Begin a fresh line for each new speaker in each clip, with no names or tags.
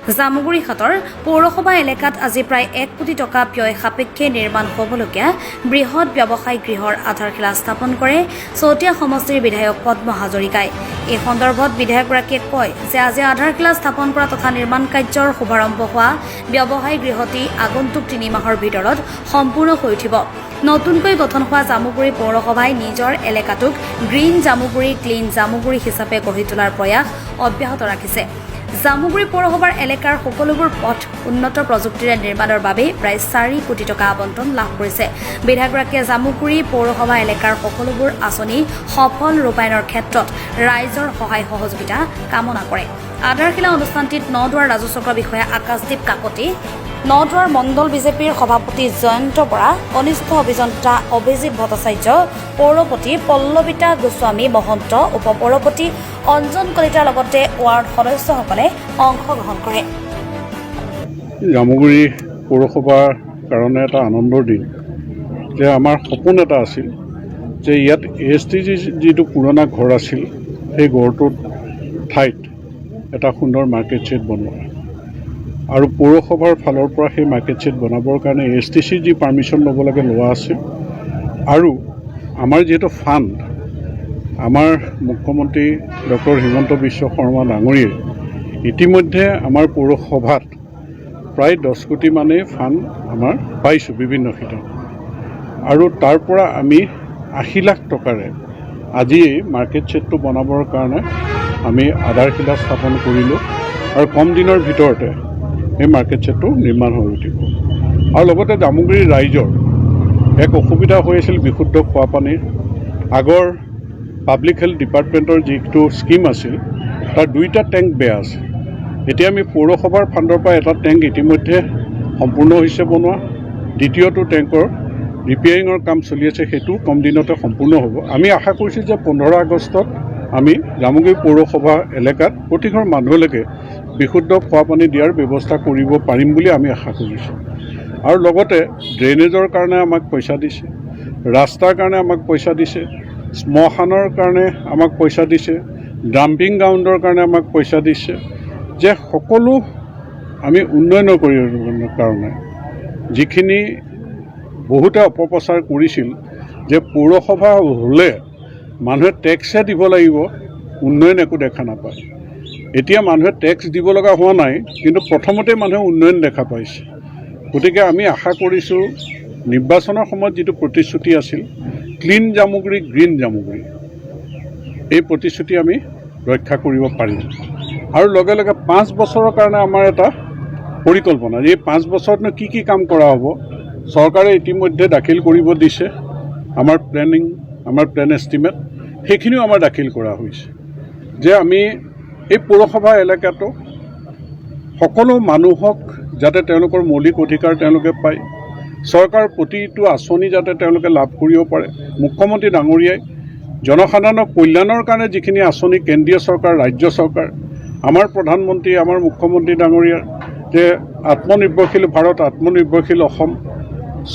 জামুগুৰিহাটৰ পৌৰসভা এলেকাত আজি প্ৰায় 1 কোটি টকা ব্যয় সাপেক্ষে নিৰ্মাণ হ'বলগীয়া বৃহৎ ব্যৱসায়িক গৃহৰ আধাৰশিলা স্থাপন কৰে চৌতিয়া সমষ্টিৰ বিধায়ক পদ্ম হাজৰিকাই। এই সন্দৰ্ভত বিধায়কগৰাকীয়ে কয় যে আজি আধাৰশিলা স্থাপন কৰা তথা নিৰ্মাণ কাৰ্যৰ শুভাৰম্ভ হোৱা ব্যৱসায়িক গৃহটি আগন্তুক 3 মাহৰ ভিতৰত সম্পূৰ্ণ হৈ উঠিব। নতুনকৈ গঠন হোৱা জামুগুৰি পৌৰসভাই নিজৰ এলেকাটোক গ্ৰীণ জামুগুৰি ক্লিন জামুগুৰি হিচাপে গঢ়ি তোলাৰ প্ৰয়াস অব্যাহত ৰাখিছে। জামুগুৰি পৌৰসভাৰ এলেকাৰ সকলোবোৰ পথ উন্নত প্ৰযুক্তিৰে নিৰ্মাণৰ বাবে প্ৰায় 4 কোটি টকা আবণ্টন লাভ কৰিছে। বিধায়কগৰাকীয়ে জামুগুৰি পৌৰসভা এলেকাৰ সকলোবোৰ আঁচনি সফল ৰূপায়ণৰ ক্ষেত্ৰত ৰাইজৰ সহায় সহযোগিতা কামনা কৰে। আধাৰশিলা অনুষ্ঠানটিত নদুৱাৰ ৰাজচক্ৰ বিষয়া আকাশদ্বীপ কাকতি, নদুৱাৰ মণ্ডল বিজেপিৰ সভাপতি জয়ন্ত বৰা, কনিষ্ঠ অভিযন্তা অভিজিত ভট্টাচাৰ্য, পৌৰপতি পল্লবিতা গোস্বামী মহন্ত, উপপৌৰপতি অঞ্জন কলিতাৰ লগতে ৱাৰ্ড সদস্যসকলে অংশগ্ৰহণ কৰে।
জামুগুৰি পৌৰসভাৰ কাৰণে এটা আনন্দৰ দিন যে আমাৰ সপোন এটা আছিল যে ইয়াত ASTG যিটো পুৰণা ঘৰ আছিল সেই ঘৰটোৰ ঠাইত এটা সুন্দৰ মাৰ্কেট ছেট বনোৱা আৰু পৌৰসভাৰ ফালৰ পৰা সেই মাৰ্কেট ছেট বনাবৰ কাৰণে ASTC যি পাৰ্মিশ্যন ল'ব লাগে লোৱা আছিল। আৰু আমাৰ যিহেতু ফাণ্ড আমাৰ মুখ্যমন্ত্ৰী ডক্টৰ হিমন্ত বিশ্ব শৰ্মা ডাঙৰীয়ে ইতিমধ্যে আমাৰ পৌৰসভাত প্ৰায় 10 কোটি মানেই ফাণ্ড আমাৰ পাইছোঁ বিভিন্ন ক্ষেত্ৰত আৰু তাৰ পৰা আমি 80 লাখ টকাৰে আজি মাৰ্কেট ছেটটো বনাবৰ কাৰণে আমি আধাৰশিলা স্থাপন কৰিলোঁ আৰু কম দিনৰ ভিতৰতে এই মাৰ্কেট ছেটটো নিৰ্মাণ হৈ উঠিব। আৰু লগতে জামুগুৰি ৰাইজৰ এক অসুবিধা হৈ আছিল বিশুদ্ধ খোৱা পানীৰ। আগৰ পাব্লিক হেল্থ ডিপাৰ্টমেণ্টৰ যিটো স্কিম আছিল তাৰ 2টা টেংক বেয়া আছে। এতিয়া আমি পৌৰসভাৰ ফাণ্ডৰ পৰা এটা টেংক ইতিমধ্যে সম্পূৰ্ণ হৈছে বনোৱা, দ্বিতীয়টো টেংকৰ ৰিপেয়াৰিঙৰ কাম চলি আছে, সেইটো কম দিনতে সম্পূৰ্ণ হ'ব। আমি আশা কৰিছোঁ যে 15 আগষ্টত আমি জামুগুৰি পৌৰসভা এলেকাত প্ৰতিঘৰ মানুহলৈকে বিশুদ্ধ খোৱা পানী দিয়াৰ ব্যৱস্থা কৰিব পাৰিম বুলি আমি আশা কৰিছোঁ। আৰু লগতে ড্ৰেইনেজৰ কাৰণে আমাক পইচা দিছে, ৰাস্তাৰ কাৰণে আমাক পইচা দিছে, শ্মশানৰ কাৰণে আমাক পইচা দিছে, ডাম্পিং গ্ৰাউণ্ডৰ কাৰণে আমাক পইচা দিছে, যে সকলো আমি উন্নয়নৰ কাৰণে যিখিনি বহুতে অপপ্ৰচাৰ কৰিছিল যে পৌৰসভা হ'লে মানুহে টেক্সহে দিব লাগিব, উন্নয়ন একো দেখা নাপায়। এতিয়া মানুহে টেক্স দিব লগা হোৱা নাই, কিন্তু প্ৰথমতে মানুহে উন্নয়ন দেখা পাইছে। গতিকে আমি আশা কৰিছোঁ নিৰ্বাচনৰ সময়ত যিটো প্ৰতিশ্ৰুতি আছিল ক্লিন জামুগুৰি গ্ৰীণ জামুগুৰি, এই প্ৰতিশ্ৰুতি আমি ৰক্ষা কৰিব পাৰিম। আৰু লগে লগে 5 বছৰৰ কাৰণে আমাৰ এটা পৰিকল্পনা, এই 5 বছৰতনো কি কি কাম কৰা হ'ব চৰকাৰে ইতিমধ্যে দাখিল কৰিব দিছে। আমাৰ প্লেনিং, আমাৰ প্লেন এষ্টিমেট সেইখিনিও আমাৰ দাখিল কৰা হৈছে যে আমি এই পৌৰসভা এলেকাটো সকলো মানুহক যাতে তেওঁলোকৰ মৌলিক অধিকাৰ তেওঁলোকে পায়, চৰকাৰৰ প্ৰতিটো আঁচনি যাতে তেওঁলোকে লাভ কৰিব পাৰে। মুখ্যমন্ত্ৰী ডাঙৰীয়াই জনসাধাৰণৰ কল্যাণৰ কাৰণে যিখিনি আঁচনি কেন্দ্ৰীয় চৰকাৰ, ৰাজ্য চৰকাৰ, আমাৰ প্ৰধানমন্ত্ৰী, আমাৰ মুখ্যমন্ত্ৰী ডাঙৰীয়াৰ যে আত্মনিৰ্ভৰশীল ভাৰত, আত্মনিৰ্ভৰশীল অসম,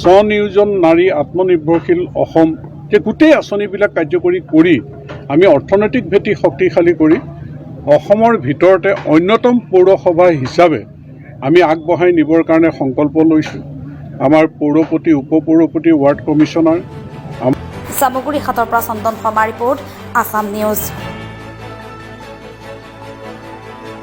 স্বনিয়োজন নাৰী, আত্মনিৰ্ভৰশীল অসম, যে গোটেই আঁচনিবিলাক কাৰ্যকৰী কৰি আমি অৰ্থনৈতিক ভেটি শক্তিশালী কৰি অসমৰ ভিতৰতে অন্যতম পৌৰসভা হিচাপে আমি আগবঢ়াই নিবৰ কাৰণে সংকল্প লৈছোঁ। আমাৰ পৌৰপতি, উপপৌৰপতি, ৱাৰ্ড কমিশ্যনাৰ।
জামুগুৰিহাটৰ পৰা চন্দন শৰ্মা ৰিপৰ্ট, আছাম নিউজ।